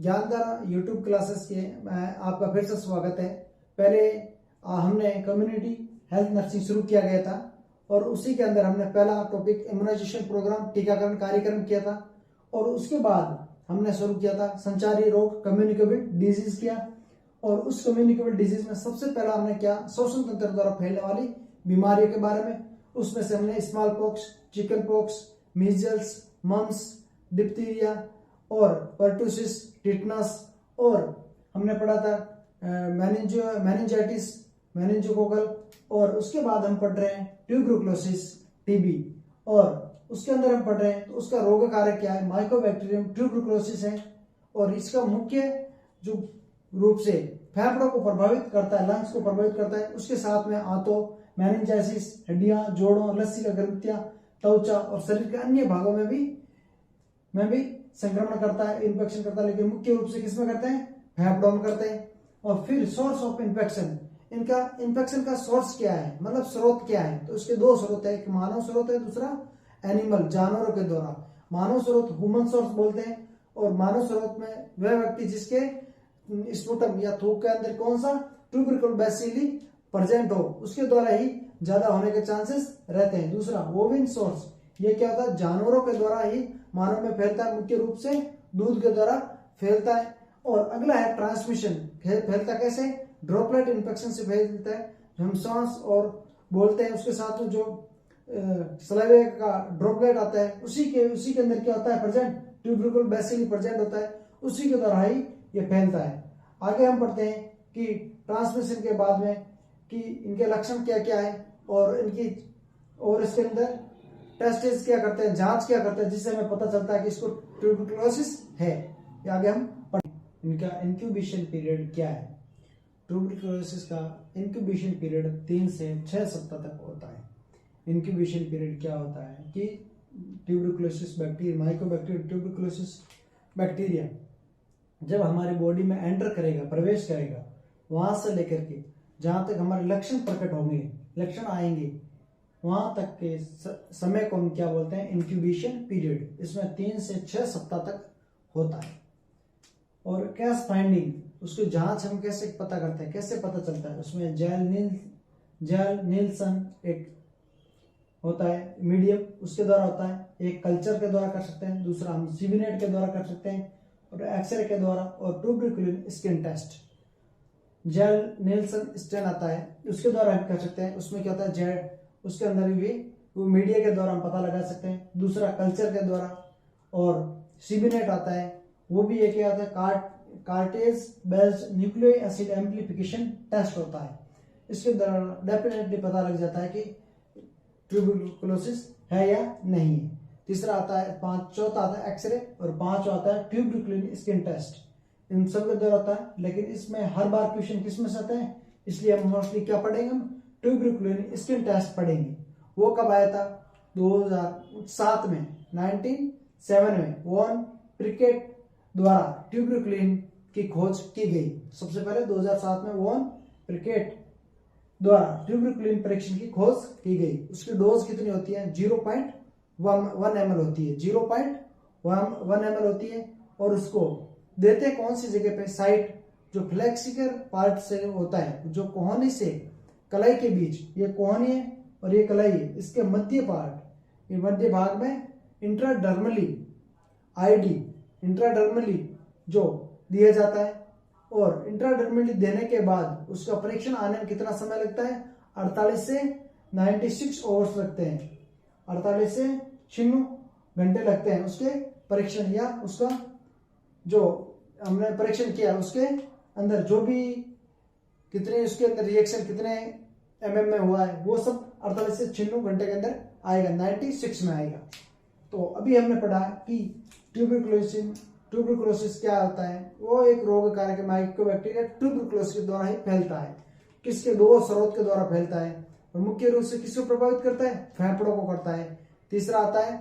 Gyandhara YouTube classes के आपका फिर से स्वागत है। पहले हमने कम्युनिटी हेल्थ नर्सिंग शुरू किया गया था और उसी के अंदर हमने पहला टॉपिक इम्यूनाइजेशन प्रोग्राम टीकाकरण कार्यक्रम किया था और उसके बाद हमने शुरू किया था संचारी रोग कम्युनिकेबल डिजीज किया। और उस कम्युनिकेबल डिजीज में सबसे पहला हमने क्या श्वसन तंत्र द्वारा फैलने वाली बीमारियों के बारे में, उसमें से हमने small pox, chicken pox, measles, mumps, diphtheria और पर्टूसिस, टिटनस और हमने पढ़ा था मेनिंजाइटिस, मेनिंजोकोकल और उसके बाद हम पढ़ रहे हैं ट्यूबरकुलोसिस, टीबी और उसके अंदर हम पढ़ रहे हैं तो उसका रोग कारक क्या है, माइकोबैक्टीरियम ट्यूबरकुलोसिस है और इसका मुख्य जो रूप से फेफड़ों को प्रभावित करता है, लंग्स को प्रभावित करता है। उसके साथ में आंतों, मेनिंजाइटिस, हड्डियां, जोड़ों, लसीका ग्रंथियां, त्वचा और शरीर के अन्य भागों में भी संक्रमण करता है, इन्फेक्शन करता है, लेकिन मुख्य रूप से किसमें करते हैं, फेफड़ों में करते हैं। और फिर सोर्स ऑफ इन्फेक्शन, इनका इन्फेक्शन का सोर्स क्या है, मतलब स्रोत क्या है, तो इसके दो स्रोत है, एक मानव स्रोत है, दूसरा एनिमल जानवरों के द्वारा। मानव स्रोत ह्यूमन सोर्स बोलते हैं और मानव स्रोत में वह व्यक्ति जिसके स्पुटम या थूक के अंदर कौन सा ट्यूबरकुल बैसिली प्रेजेंट हो, उसके द्वारा ही ज्यादा होने के चांसेस रहते हैं। दूसरा ओविन सोर्स, ये क्या होता है, जानवरों के द्वारा ही मानव में फैलता है, मुख्य रूप से दूध के द्वारा फैलता है। और अगला है ट्रांसमिशन, फैलता कैसे, ड्रॉपलेट इन्फेक्शन से फैलता है, हम सांस और बोलते हैं उसके साथ में जो सलाइवा का ड्रॉपलेट आता है उसी के अंदर क्या होता है प्रेजेंट, ट्यूबरकुल बैसिली प्रेजेंट होता है, उसी के द्वारा ही ये फैलता है। आगे हम पढ़ते हैं कि ट्रांसमिशन के बाद में कि इनके लक्षण क्या क्या है और इसके अंदर टेस्ट क्या करते हैं, जांच क्या करते हैं, जिससे हमें पता चलता है कि इसको ट्यूबरकुलोसिस है। आगे हम पढ़ें इनका इंक्यूबेशन पीरियड क्या है। ट्यूबरकुलोसिस का इंक्यूबेशन पीरियड 3 से 6 सप्ताह तक होता है। इंक्यूबेशन पीरियड क्या होता है कि tuberculosis bacteria, Mycobacterium tuberculosis bacteria जब हमारी बॉडी में एंटर करेगा, प्रवेश करेगा, वहां से लेकर के जहां तक हमारे लक्षण प्रकट होंगे, लक्षण आएंगे, वहां तक के समय को हम क्या बोलते हैं, इंक्यूबेशन पीरियड। इसमें 3 से 6 सप्ताह तक होता है। और कैस फाइंडिंग, उसकी जांच हम कैसे पता करते हैं, कैसे पता चलता है, उसमें जेल नीलसन एक होता है मीडियम, उसके द्वारा होता है, एक कल्चर के द्वारा कर सकते हैं, दूसरा हम सीविनेट के द्वारा कर सकते हैं और एक्सरे के द्वारा, और tuberculin skin test, Ziehl Neelsen stain आता है, उसके द्वारा हम कर सकते हैं। उसमें क्या होता है, जेल उसके अंदर भी वो मीडिया के द्वारा हम पता लगा सकते हैं, दूसरा कल्चर के द्वारा, और सीबिनेट आता है, वो भी एक क्या होता है, cartridge based nucleic acid amplification test होता है। इसके द्वारा डेफिनेटली पता लग जाता है कि ट्यूबरकुलोसिस है या नहीं है। तीसरा आता है, चौथा आता है एक्सरे और 5वां आता है ट्यूबरकुलिन स्किन टेस्ट। इन सब के द्वारा होता है, लेकिन इसमें हर बार क्वेश्चन किस में से आते हैं, इसलिए हम मोस्टली क्या पढ़ेंगे, हम ट्यूबरकुलिन स्किन टेस्ट पढ़ेंगे। वो कब आया था, 2007 में, 1907 में वॉन प्रिकेट द्वारा ट्यूबरकुलिन की खोज की गई। सबसे पहले 2007 में वॉन प्रिकेट द्वारा ट्यूबरकुलिन परीक्षण की खोज की गई। उसकी डोज कितनी होती है, 0.1 ml होती है, 0.1 ml होती है। और उसको देते कौन सी जगह पे, साइट जो फ्लेक्सिकल पार्ट से होता है, जो कोहनी से कलाई के बीच, ये कोहनी है और ये कलाई है, इसके मध्य पार्ट, ये मध्य भाग में इंट्राडर्मली आईडी, इंट्राडर्मली जो दिया जाता है। और इंट्राडर्मली देने के बाद उसका परीक्षण आने में कितना समय लगता है, 48 से 96 आवर्स लगते हैं, 48 से 96 घंटे लगते हैं उसके परीक्षण, या उसका जो हमने परीक्षण किया उसके अंदर जो भी कितने उसके अंदर रिएक्शन कितने mm में हुआ है, वो सब 48 से 96 घंटे के अंदर आएगा, 96 में आएगा। तो अभी हमने पढ़ा कि ट्यूबरकुलोसिस क्या होता है, वो एक रोग कारक माइकोबैक्टीरिया ट्यूबरकुलोसिस के द्वारा ही फैलता है। किसके, दो स्रोत के द्वारा फैलता है और मुख्य रूप से किसको प्रभावित करता है, फेफड़ों को करता है। तीसरा आता है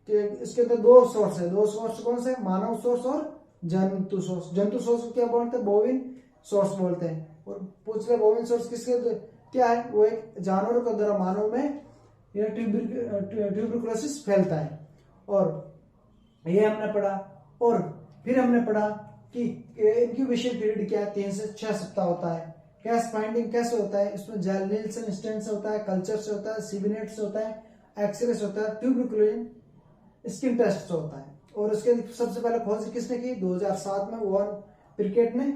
कि इसके अंदर दो सोर्स है, दो सोर्स कौन से, मानव सोर्स और जंतु सोर्स। जंतु सोर्स को क्या बोलते हैं, बोविन सोर्स बोलते हैं। और पूछ रहे बोविन सोर्स किसके क्या है, वो एक जानवरों के द्वारा मानव में ट्यूबरकुलोसिस फैलता है। और ये हमने पढ़ा। और फिर हमने पढ़ा कि इंक्यूबेशन पीरियड क्या है, 3 से 6 सप्ताह होता है। कैस फाइंडिंग कैसे होता है, इसमें नील्सन स्टेंट से होता है, कल्चर से होता है, सीबीनेट से होता है, एक्सरे से होता है, ट्यूबरकुलोसिस स्किन टेस्ट से होता है। और उसके सबसे पहले खोज किसने की, 2007 में वॉन पिरकेट ने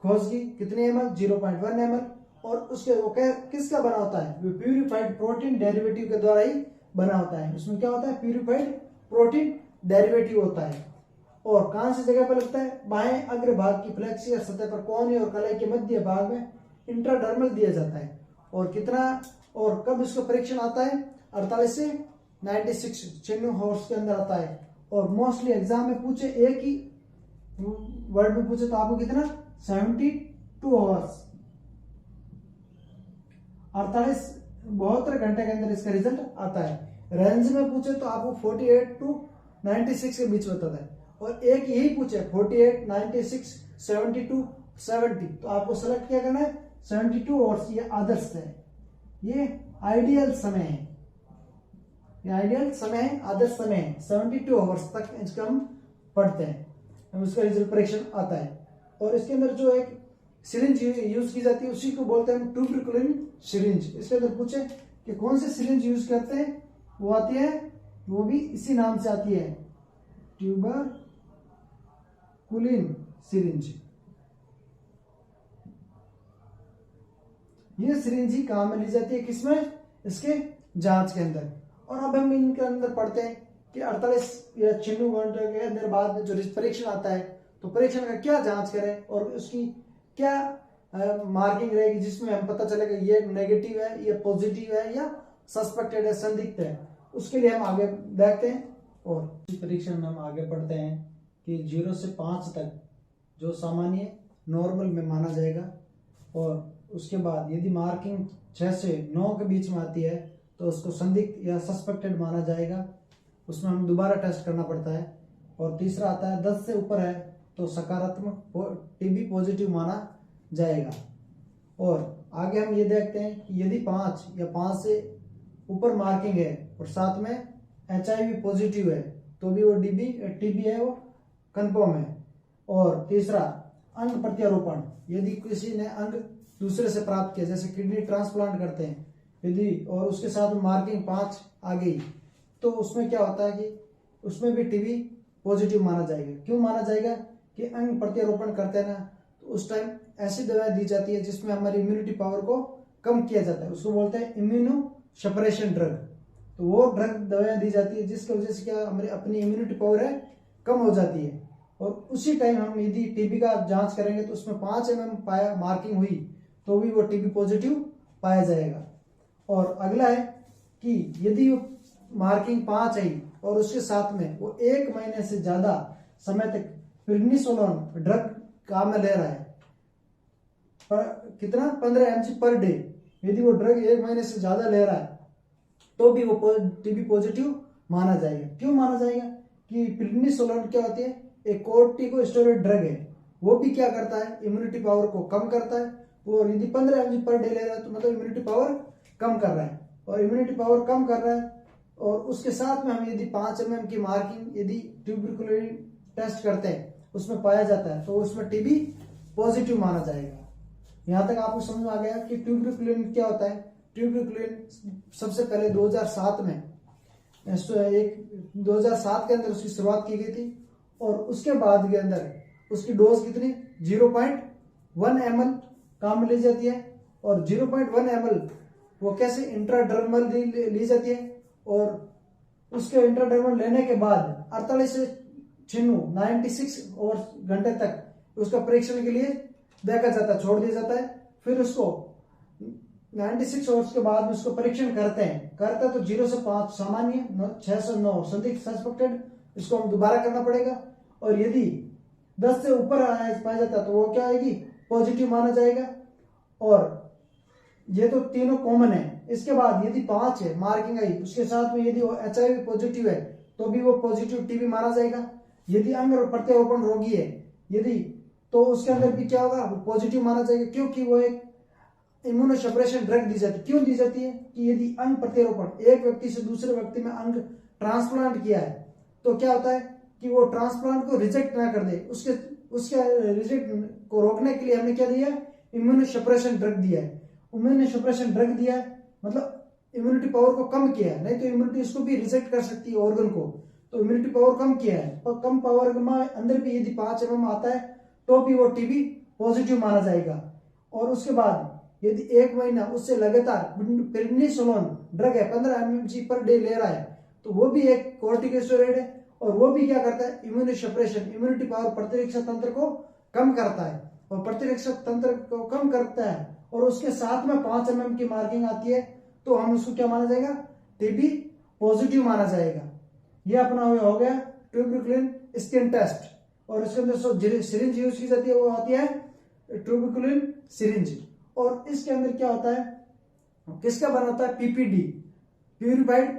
खोज की। कितने ml, 0.1 ml। और उसके वो किसका बना होता है, वो प्यूरिफाइड प्रोटीन डेरिवेटिव के द्वारा ही बना होता है। उसमें क्या होता है, प्यूरिफाइड प्रोटीन डेरिवेटिव होता है। और कहां से जगह पर लगता है, बाएं अग्रभाग की फ्लेक्सियर सतह पर कोहनी और कलाई के मध्य भाग में इंट्राडर्मल दिया जाता है। और कितना और कब इसका परीक्षण आता है, 48 से 96 हॉर्स के अंदर आता है। और मोस्टली एग्जाम में पूछे, एक ही वर्ड में पूछे तो आपको कितना, 72 हॉर्स, 72 घंटे के अंदर इसका रिजल्ट आता है। रेंज में पूछे तो आपको 48 टू 96 के बीच बताता है। और एक यही पूछे 48, 96, 72, 70, तो आपको सेलेक्ट क्या करना है, 72 हॉर्स। ये आदर्श है, ये आइडियल समय है, ये आइडियल समय है, आदर्श समय है। 72 हॉर्स तक इसका हम पढ़ते हैं, उसका रिजल्ट परीक्षण आता है। और इसके अंदर जो एक सिरिंज यूज की जाती है उसी को बोलते हैं ट्यूबरकुलिन सिरिंज। इसके अंदर पूछे कि कौन से सिरिंज यूज करते हैं, वो आती है, वो भी इसी नाम से आती है, ट्यूबरकुलिन सिरिंज। ये सिरिंज ही काम में ली जाती है, किसमें, इसके जांच के अंदर। और अब हम इनके अंदर पढ़ते हैं कि 48 या 96 घंटे के अंदर बाद में जो परीक्षण आता है, तो परीक्षण का क्या जांच करें और उसकी क्या मार्किंग रहेगी, जिसमें हम पता चलेगा ये नेगेटिव है, ये पॉजिटिव है, या सस्पेक्टेड है, संदिग्ध है। उसके लिए हम आगे देखते हैं। और इस परीक्षण में हम आगे पढ़ते हैं कि 0 से 5 तक जो सामान्य नॉर्मल में माना जाएगा। और उसके बाद यदि मार्किंग 6 से 9 के बीच में आती है तो उसको संदिग्ध या सस्पेक्टेड माना जाएगा, उसमें हम दोबारा टेस्ट करना पड़ता है। और तीसरा आता है 10 से ऊपर है तो सकारात्मक टीबी पॉजिटिव माना जाएगा। और आगे हम ये देखते हैं कि यदि 5 या 5 से ऊपर मार्किंग है और साथ में HIV पॉजिटिव है तो भी वो टीबी है, वो कंफर्म है। और तीसरा अंग प्रत्यारोपण, यदि किसी ने अंग दूसरे से प्राप्त किया, जैसे किडनी ट्रांसप्लांट करते हैं यदि, और उसके साथ मार्किंग 5 आ गई, तो उसमें क्या होता है कि उसमें भी टीबी पॉजिटिव माना जाएगा। क्यों माना जाएगा कि अंग प्रत्यारोपण करते हैं ना, तो उस टाइम ऐसी दवाएं दी जाती है जिसमें हमारी इम्यूनिटी पावर को कम किया जाता है, उसको बोलते हैं इम्यूनो सप्रेशन ड्रग। तो वो ड्रग दवाएं दी जाती है जिसकी वजह से क्या हमारी अपनी इम्यूनिटी पावर है कम हो जाती है। और उसी टाइम हम यदि टीबी का जांच करेंगे तो उसमें 5 mm पाया मार्किंग हुई तो भी वो टीबी पॉजिटिव पाया जाएगा। और अगला है कि यदि मार्किंग 5 आई और उसके साथ में वो 1 महीने से ज्यादा समय तक प्रेडनिसोलोन ड्रग काम में ले रहा है, पर कितना 15 mg पर डे, यदि वो ड्रग 1 महीने से ज्यादा ले रहा है तो भी वो टीबी पॉजिटिव माना जाएगा। क्यों माना जाएगा कि प्रेडनिसोलोन क्या होती है, एक कोर्टिकोस्टेरॉइड ड्रग है, वो भी क्या करता है, इम्यूनिटी पावर को कम करता है। वो यदि 15 mg पर डे ले रहा है तो मतलब इम्यूनिटी पावर कम कर रहा है, और इम्यूनिटी पावर कम कर रहा है। और उसके साथ में हम यदि 5 mm की मार्किंग यदि ट्यूबरकुलिन टेस्ट करते हैं उसमें पाया जाता है तो उसमें टीबी पॉजिटिव माना जाएगा। यहां तक आपको समझ में आ गया कि ट्यूबरकुलिन क्या होता है। ट्यूबरकुलिन सबसे पहले 2007 में 2007 के अंदर उसकी शुरुआत की गई थी। और उसके बाद के अंदर उसकी डोज कितनी, 0.1 ml काम में ली जाती है। और 0.1 ml वो कैसे इंट्राडर्मल ली जाती है। और उसके इंट्राडर्मल लेने के बाद 48 से 96 और घंटे तक उसका परीक्षण के लिए देखा जाता है, छोड़ दिया जाता है। फिर उसको 96 आवर्स के बाद उसको परीक्षण करते हैं तो 0 से 5 सामान्य, 6 से 9 संदिग्ध सस्पेक्टेड, इसको हम दोबारा करना पड़ेगा। और यदि 10 से ऊपर पाया जाता है तो वो क्या आएगी, पॉजिटिव माना जाएगा। और ये तो तीनों कॉमन है। इसके बाद यदि 5 है मार्किंग आई, उसके साथ में यदि वो HIV पॉजिटिव है तो भी वो पॉजिटिव टीबी माना जाएगा। यदि अंग प्रत्यारोपण रोगी है यदि, तो उसके अंदर भी क्या होगा, पॉजिटिव माना जाएगा, क्योंकि वो एक इम्यूनो सप्रेशन ड्रग दी जाती है। क्यों दी जाती है कि यदि अंग प्रत्यारोपण एक व्यक्ति से दूसरे व्यक्ति में अंग ट्रांसप्लांट किया है तो क्या होता है कि वो ट्रांसप्लांट को रिजेक्ट ना कर दे, उसके रिजेक्ट को रोकने के लिए हमने क्या दिया, इम्यूनोसप्रेशन ड्रग दिया है। इम्यूनोसप्रेशन ड्रग दिया है मतलब इम्यूनिटी पावर को कम किया है, नहीं तो इम्यूनिटी इसको भी रिजेक्ट कर सकती है ऑर्गन को, तो इम्यूनिटी पावर कम किया है। और कम पावर में अंदर भी यदि 5 mm आता है तो भी वो टीबी पॉजिटिव माना जाएगा। और उसके बाद यदि 1 महीना उससे लगातार प्रेडनिसोलोन ड्रग है 15 mg पर डे ले रहा है तो वो भी एक कोर्टिकोस्टेरॉइड है, और वो भी क्या करता है, इम्यूनोसप्रेशन, इम्यूनिटी पावर, प्रतिरक्षा तंत्र को कम करता है, और प्रतिरक्षा तंत्र को कम करता है और उसके साथ में 5 mm की मार्किंग आती है तो हम उसको क्या माना जाएगा, टीबी पॉजिटिव माना जाएगा। ये अपना हो गया ट्यूबरकुलिन स्किन टेस्ट। और इसके अंदर सिरिंज यूज की जाती है, वो आती है ट्यूबरकुलिन सिरिंज। और इसके अंदर क्या होता है, किसका बना होता है, पीपीडी, प्यूरिफाइड,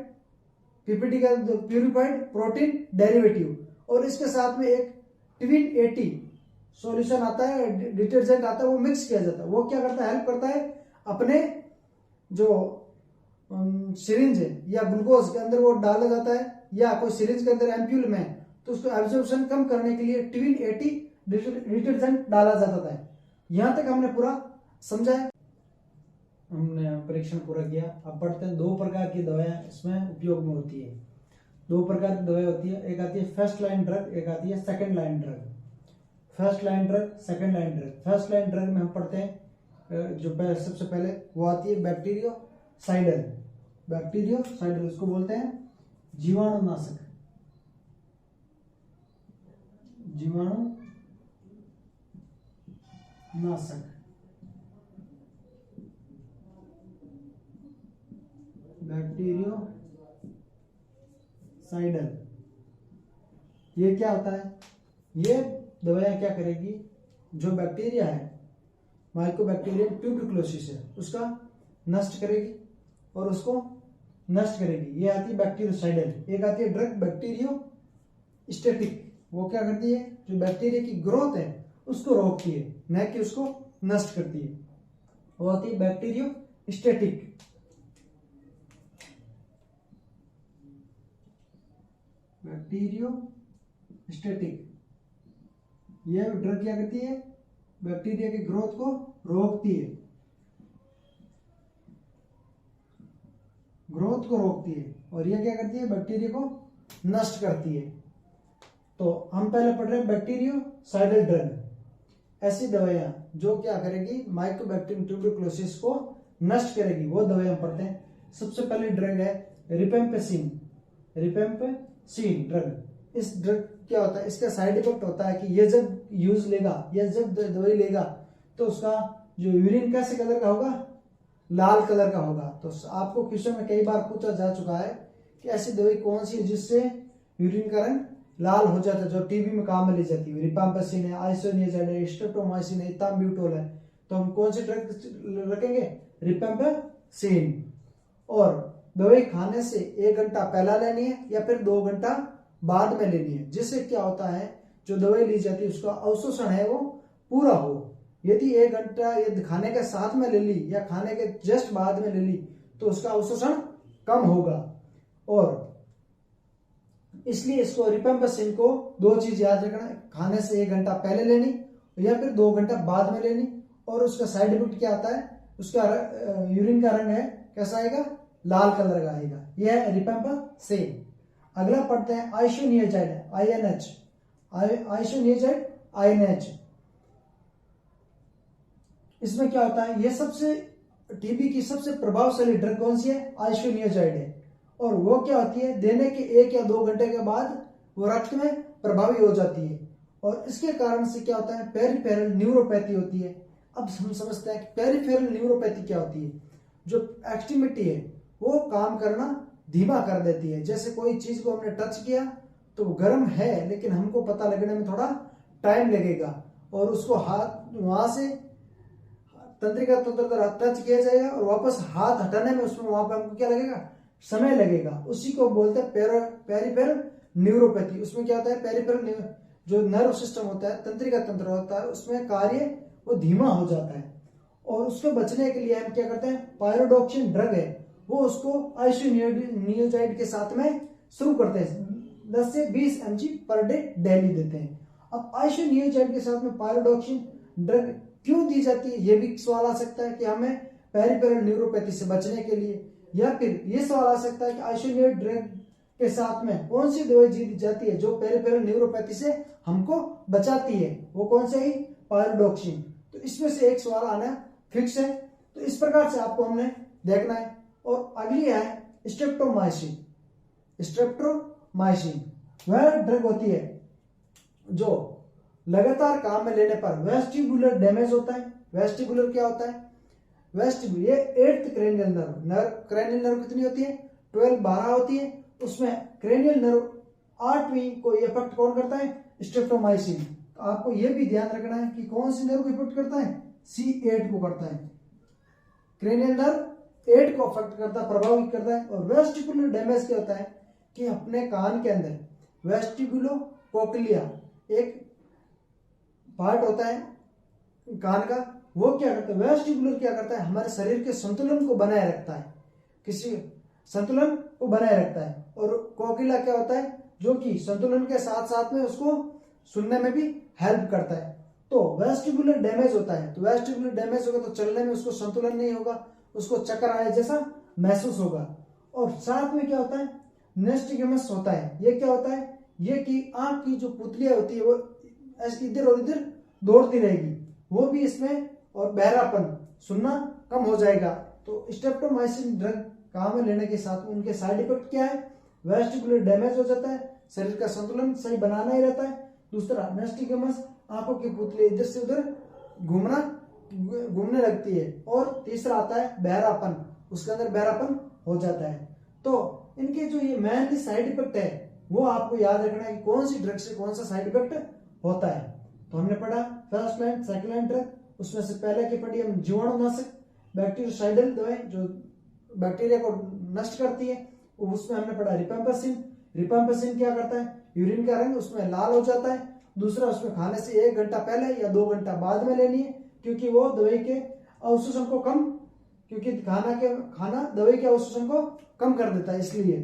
पीपीडी का प्यूरिफाइड प्रोटीन डेरिवेटिव। और इसके साथ में एक ट्विन 80 सॉल्यूशन आता है, डिटर्जेंट आता है, वो मिक्स किया जाता है। वो क्या करता है, हेल्प करता है अपने जो सिरिंज या ग्लूकोज के अंदर वो डाला जाता है या कोई सिरिंज के अंदर एम्प्यूल में, तो उसको एब्जॉर्प्शन कम करने के लिए ट्विन 80 डिटर्जेंट डाला जाता है। यहां तक हमने पूरा समझा है, हमने परीक्षण पूरा किया। अब पढ़ते हैं 2 प्रकार की दवाएं इसमें उपयोग में होती है। 2 प्रकार की दवाएं होती है, एक आती है फर्स्ट लाइन ड्रग, एक आती है second line drug. First line drug, second line drug. First line drug में हम पढ़ते हैं जो सबसे पहले वो आती है बैक्टीरियोसाइडल। बैक्टीरियोसाइडल उसको बोलते हैं जीवाणुनाशक। जीवाणुनाशक बैक्टीरियोसाइडल। ये क्या होता है, ये दवाइयां क्या करेगी, जो बैक्टीरिया है, माइकोबैक्टीरियम ट्यूबरकुलोसिस है, उसका नष्ट करेगी और उसको नष्ट करेगी। ये आती है बैक्टीरियोसाइडल। एक आती है ड्रग बैक्टीरियोस्टैटिक। वो क्या करती है, जो बैक्टीरिया की ग्रोथ है उसको रोकती है, न कि उसको नष्ट करती है। वो आती है बैक्टीरियोस्टैटिक। बैक्टीरियोस्टैटिक ये ड्रग क्या करती है, बैक्टीरिया की ग्रोथ को रोकती है, ग्रोथ को रोकती है। और ये क्या करती है, बैक्टीरिया को नष्ट करती है। तो हम पहले पढ़ रहे हैं बैक्टीरियोसाइडल ड्रग, ऐसी दवाइयां जो क्या करेगी, माइकोबैक्टीरियम ट्यूबरकुलोसिस को नष्ट करेगी, वो दवाइयां पढ़ते हैं। सबसे पहली ड्रग है रिपेम्पेसिन। रिपेम्पेसिन ड्रग, इस ड्रग क्या होता है, इसका साइड इफेक्ट होता है कि ये जब यूज लेगा या जब दवाई लेगा तो उसका जो यूरिन कैसे कलर का होगा, लाल कलर का होगा। तो आपको क्वेश्चन में कई बार पूछा जा चुका है कि ऐसी दवाई कौन सी है जिससे यूरिन का रंग लाल हो जाता है, जो टीबी में काम में ली जाती है। रिपेम्पेसिन है, आइसोनियाजाइड है, स्ट्रेप्टोमाइसिन है, इथाम्ब्यूटोल है। तो हम कौन सी ड्रग रखेंगे, रिपेम्पेसिन। और दवाई खाने से 1 घंटा पहला लेनी है या फिर 2 घंटा बाद में लेनी है, जिससे क्या होता है, जो दवाई ली जाती है उसका अवशोषण है वो पूरा हो। यदि 1 घंटा यदि खाने के साथ में ले ली या खाने के जस्ट बाद में ले ली तो उसका अवशोषण कम होगा। और इसलिए इसको रिपेम्पेसिन को 2 चीज याद रखना, खाने से 1 घंटा पहले लेनी या फिर 2 घंटा बाद में लेनी। और उसका साइड इफेक्ट क्या आता है, उसका यूरिन का रंग है कैसा आएगा, लाल कलर का आएगा। यह है रिपेम्पेसिन। अगला पढ़ते हैं आइसोनियाजाइड, INH। आइसोनियाजाइड INH, इसमें क्या होता है, ये सबसे टीबी की सबसे प्रभावशाली ड्रग कौन सी है, आइसोनियाजाइड है। और वो क्या होती है, देने के 1 या 2 घंटे के बाद वो रक्त में प्रभावी हो जाती है। और इसके कारण से क्या होता है, पेरिफेरल न्यूरोपैथी होती है। अब हम समझते हैं कि पेरिफेरल न्यूरोपैथी क्या होती है। जो एक्सट्रीमिटी है वो काम करना धीमा कर देती है। जैसे कोई चीज को हमने टच किया तो गर्म है लेकिन हमको पता लगने में थोड़ा टाइम लगेगा, और उसको हाथ वहां से तंत्रिका तंत्र का टच किया जाएगा और वापस हाथ हटाने में उसमें वहां पर हमको क्या लगेगा, समय लगेगा। उसी को बोलते हैं पेरिफेरल न्यूरोपैथी। उसमें क्या होता है, पेरिफेरल जो नर्व सिस्टम होता है, तंत्रिका तंत्र होता है, उसमें कार्य वो धीमा हो जाता है। और उसको बचने के लिए हम क्या करते हैं, पायरोडॉक्सिन ड्रग है वो उसको आइसोनियाजाइड के साथ में शुरू करते हैं। 10 से 20 mg पर डे डेली देते हैं। अब आइसोनियोजाइड के साथ में पायरोडॉक्सिन ड्रग क्यों दी जाती है, ये भी सवाल आ सकता है कि हमें पेरिफेरल न्यूरोपैथी से बचने के लिए, या फिर ये सवाल आ सकता है कि आइसोनियोजाइड ड्रग के साथ में कौन सी दवाई दी जाती है जो पेरिफेरल न्यूरोपैथी से हमको बचाती है, वो कौन सा ही, पायरोडॉक्सिन। तो इसमें से एक सवाल आना फिक्स है। तो इस प्रकार से आपको हमने देखना है। और अगली है स्ट्रेप्टोमाइसिन। स्ट्रेप्टोमाइसिन वह ड्रग होती है जो लगातार काम में लेने पर वेस्टिबुलर डैमेज होता है। वेस्टिबुलर क्या होता है, वेस्टिबुलर ये 8th cranial nerve, cranial nerve कितनी होती है, 12 होती है, उसमें क्रेनियल नर्व 8वीं को इफेक्ट कौन करता है, स्ट्रेप्टोमाइसिन। तो आपको यह भी ध्यान रखना है कि कौन सी नर्व को इफेक्ट करता है, C8 को करता है, क्रेनियल नर्व 8 को अफेक्ट करता है, प्रभावित करता है। और वेस्टिबुलर डैमेज क्या होता है कि अपने कान के अंदर वेस्टिबुलो कोक्लिया एक पार्ट होता है कान का, वो क्या करता है, वेस्टिबुलर क्या करता है, हमारे शरीर के संतुलन को बनाए रखता है, किसी संतुलन को बनाए रखता है। और कोकिला क्या होता है, जो कि संतुलन के साथ साथ में उसको सुनने में भी हेल्प करता है। तो वेस्टिबुलर डैमेज होता है, तो वेस्टिबुलर डैमेज होगा तो चलने में उसको संतुलन नहीं होगा, उसको चक्कर आए जैसा महसूस होगा। और साथ में क्या होता है, नेस्टिगमस होता है। ये क्या होता है, ये कि आंख की जो पुतलियां होती है वो इधर और इधर दौड़ती रहेगी, वो भी इसमें, और बहरापन, सुनना कम हो जाएगा। तो स्ट्रेप्टोमाइसिन ड्रग काम में लेने के साथ में उनके साइड इफेक्ट क्या है, वेस्टिबुलर डैमेज हो जाता है, शरीर का संतुलन सही बनाना ही रहता है। दूसरा नेस्टिगमस, आंखों की पुतली इधर से उधर घूमने लगती है। और तीसरा आता है बहरापन, उसके अंदर बहरापन हो जाता है। तो इनके जो ये मेनली साइड इफेक्ट है वो आपको याद रखना है कि कौन सी ड्रग से कौन सा साइड इफेक्ट होता है। तो हमने पढ़ा first line second line drug, उसमें से पहले की पढ़ी हम जीवाणुनाशक बैक्टीरियोसाइडल दवाई जो बैक्टीरिया को नष्ट करती है, उसमें हमने पढ़ा रिपैम्पिसिन। रिपैम्पिसिन क्या करता है, यूरिन का रंग उसमें लाल हो जाता है। दूसरा, उसमें खाने से 1 घंटा पहले या 2 घंटा बाद में लेनी है, क्योंकि वो दवाई के अवशोषण को कम, क्योंकि खाना दवाई के अवशोषण को कम कर देता है, इसलिए।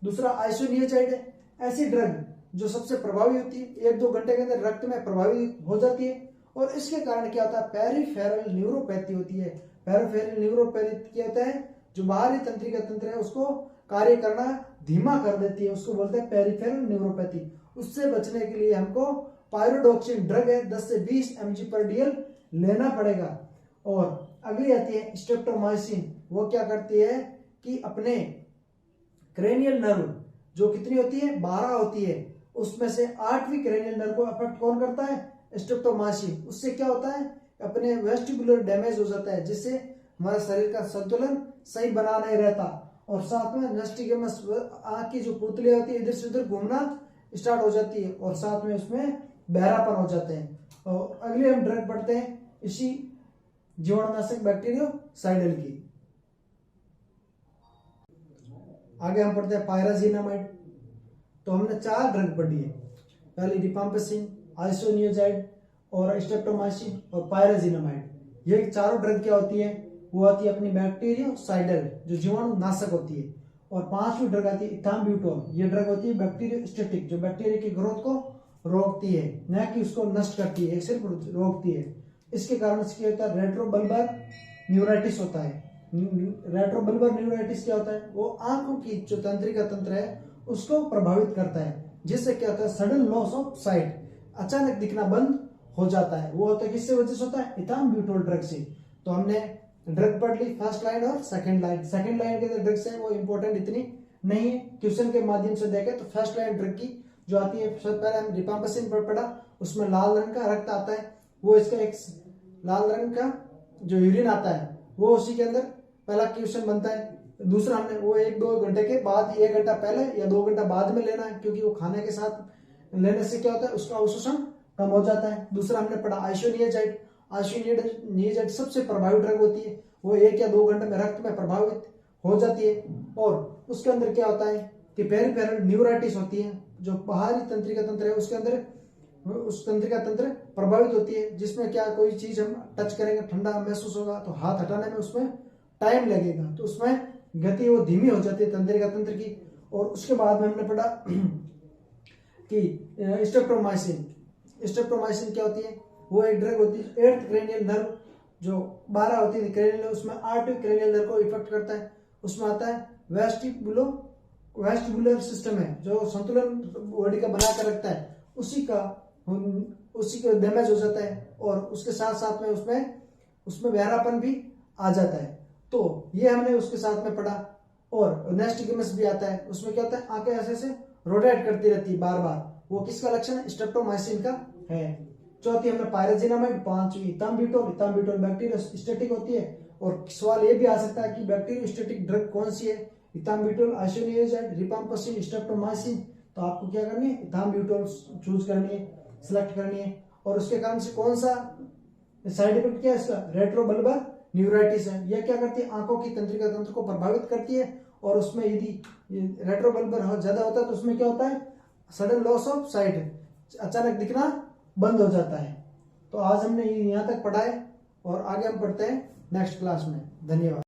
दूसरा आइसोनियोजाइड है, ऐसी ड्रग जो सबसे प्रभावी होती है, 1-2 घंटे के अंदर रक्त में प्रभावी हो जाती है। और इसके कारण क्या होता है, पेरिफेरल न्यूरोपैथी होती है। पेरिफेरल न्यूरोपैथी क्या होता है, जो बाहरी तंत्रिका तंत्र है उसको कार्य करना धीमा कर देती है, उसको बोलते हैं पेरिफेरल न्यूरोपैथी। उससे बचने के लिए हमको पायरोडॉक्सिन ड्रग है 10 से 20 mg/dl लेना पड़ेगा। और अगली आती है स्ट्रेप्टोमाइसिन। वो क्या करती है कि अपने क्रेनियल नर्व जो कितनी होती है, 12 होती है, उसमें से 8वीं क्रेनियल नर्व को अफेक्ट कौन करता है, स्ट्रेप्टोमाइसिन। उससे क्या होता है, अपने वेस्टिबुलर डैमेज हो जाता है, जिससे हमारा शरीर का संतुलन सही बना नहीं रहता। और साथ में नेस्टिगमस, आंख की जो पुतलियां होती है इधर से उधर घूमना स्टार्ट हो जाती है, और साथ में उसमें बहरापन हो जाते हैं। और अगले हम ड्रग पढ़ते हैं इसी जीवाणुनाशक बैक्टीरियोसाइडल की। आगे हम पढ़ते हैं पायराजिनामाइड। तो हमने 4 ड्रग पढ़ी है, पहली रिपैम्पिसिन, आइसोनियोजाइड और स्ट्रेप्टोमाइसिन और पायराजिनामाइड। ये चारों ड्रग क्या होती है, वो आती है अपनी बैक्टीरियोसाइडल जो जीवाणुनाशक होती है। और 5वीं ड्रग आती है इथाम्ब्यूटोल। ये ड्रग होती है बैक्टीरियोस्टैटिक, जो बैक्टीरिया की ग्रोथ को रोकती है, न कि उसको नष्ट करती है, सिर्फ रोकती है। इसके कारण से क्या होता है, रेट्रोबल्बर न्यूराइटिस होता है। रेट्रोबल्बर न्यूराइटिस क्या होता है, वो आंखों की जो तंत्रिका तंत्र है उसको प्रभावित करता है, जिससे क्या होता है, सडन लॉस ऑफ साइट, अचानक दिखना बंद हो जाता है। वो होता है किससे वजह से होता है, इथाम्ब्यूटोल ड्रग से। तो हमने ड्रग पढ़ ली फर्स्ट लाइन और सेकंड लाइन। सेकंड लाइन के जो ड्रग्स है वो इंपॉर्टेंट इतनी नहीं है, क्वेश्चन के माध्यम से देखें तो फर्स्ट लाइन ड्रग की जो आती है, सबसे पहले हम रिपैम्पिसिन पर पढ़ा, उसमें लाल रंग का रक्त आता है, वो इसका एक लाल रंग का जो यूरिन आता है वो उसी के अंदर पहला क्वेश्चन बनता है। दूसरा हमने वो 1-2 घंटे के बाद, 1 घंटा पहले या 2 घंटा बाद में लेना है, क्योंकि वो खाने के साथ लेने से क्या होता है, उसका अवशोषण कम हो जाता है। दूसरा हमने पढ़ा आइसोनियोजाइड। आइसोनियोजाइड सबसे प्रभावी ड्रग होती है, वो 1 या 2 घंटे में रक्त में प्रभावित हो जाती है। और उसके अंदर क्या होता है कि पेरिफेरल न्यूराइटिस होती है, जो बाहरी तंत्रिका तंत्र है उसके अंदर, उस तंत्रिका तंत्र प्रभावित होती है, जिसमें क्या कोई चीज हम टच करेंगे ठंडा महसूस होगा तो हाथ हटाने में उसमें टाइम लगेगा, तो उसमें गति वो धीमी हो जाती है तंत्रिका तंत्र की। और उसके बाद में हमने पढ़ा कि स्ट्रेप्टोमाइसिन। स्ट्रेप्टोमाइसिन क्या होती है, वो एक ड्रग होती है 8th क्रेनियल नर्व, जो 12 होती है क्रेनियल, उसमें 8th क्रेनियल नर्व को इफेक्ट करता है। उसमें आता है वेस्टिबुलर सिस्टम है, जो संतुलन बॉडी का बना कर रखता है, उसी का डैमेज हो जाता है, और उसके साथ साथ में उसमें बहरापन भी आ जाता है। तो ये हमने उसके साथ में पढ़ा। और नेस्टिगमस भी आता है, उसमें क्या होता है, आंखें ऐसे से रोटेट करती रहती है बार बार, वो किसका लक्षण है, स्ट्रेप्टोमाइसिन का है। चौथी हमने पायरेजिनामाइड, पांचवी इथाम्ब्यूटोल बैक्टीरियोस्टैटिक होती है। और सवाल ये भी आ सकता है कि बैक्टीरियोस्टैटिक ड्रग कौन सी है, इथाम्ब्यूटोल, आइसोनियाजाइड, रिफाम्पिसिन, स्ट्रेप्टोमाइसिन। तो आपको क्या करनी है, इथाम्ब्यूटोल चूज करनी है, सिलेक्ट करनी है। और उसके कारण से कौन सा साइड इफेक्ट क्या है इसका, रेट्रोबल्बर न्यूराइटिस है। यह क्या करती है, आंखों की तंत्रिका तंत्र को प्रभावित करती है। और उसमें यदि रेट्रोबल्बर ज्यादा होता है तो उसमें क्या होता है, सडन लॉस ऑफ साइट, अचानक दिखना बंद हो जाता है। तो आज हमने यहाँ तक पढ़ा है, और आगे हम पढ़ते हैं नेक्स्ट क्लास में। धन्यवाद।